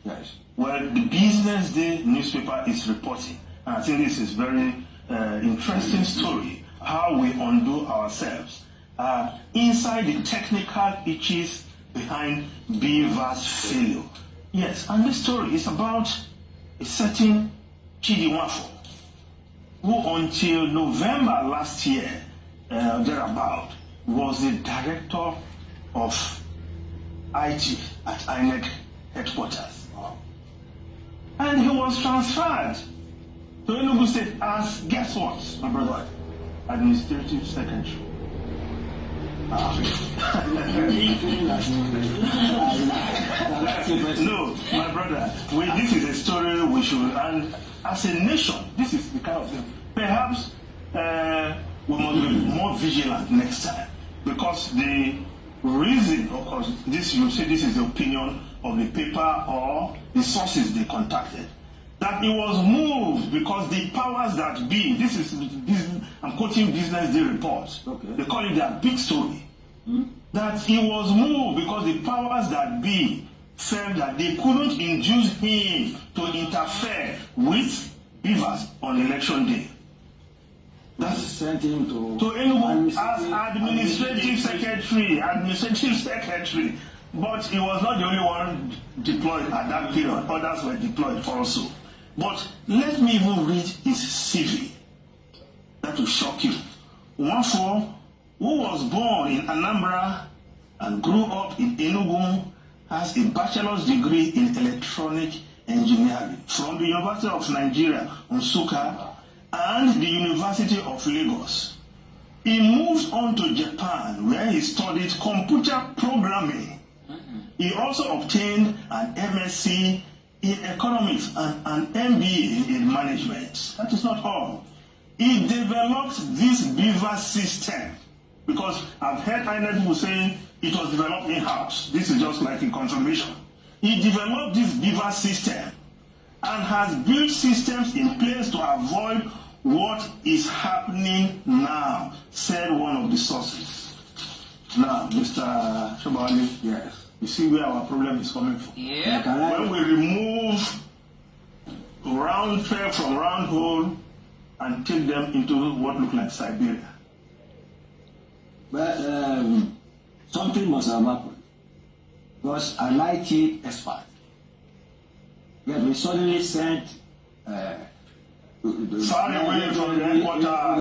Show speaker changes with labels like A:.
A: Yes.
B: Well, the Business Day newspaper is reporting, and I think this is very interesting story, how we undo ourselves. Inside the technical itches behind Bivas failure. Yes, and this story is about a certain Chidi Nwafo, who until November last year, thereabout, was the director of IT at INEC headquarters. And he was transferred to Enugu State as, guess what, my brother? Administrative secretary. No, my brother, this is a story we should, and as a nation, this is the kind of thing. Perhaps we must be more vigilant next time, because the reason, of course, this, you say this is the opinion of the paper or the sources they contacted, that it was moved because the powers that be, I'm quoting Business Day reports, okay. They call it their big story, that it was moved because the powers that be felt that they couldn't induce him to interfere with Bivas on election day. That's
A: sent him to
B: Enugu as administrative secretary. But he was not the only one deployed at that period. Others were deployed also. But let me even read his CV. That will shock you. Nwafo, who was born in Anambra and grew up in Enugu, has a bachelor's degree in electronic engineering from the University of Nigeria, Nsukka, and the University of Lagos. He moved on to Japan, where he studied computer programming. He also obtained an MSc in economics and an MBA in management. That is not all. He developed this Bivas system, because I've heard people saying it was developed in-house. This is just like a confirmation. He developed this Bivas system and has built systems in place to avoid what is happening now, said one of the sources. Now, Mr. Shobali,
A: yes.
B: You see where our problem is coming from.
A: Yeah.
B: When we remove round trail from round hole and take them into what looks like Siberia.
A: But something must have happened, because an IT expert, yet we suddenly sent
B: far away from the headquarters.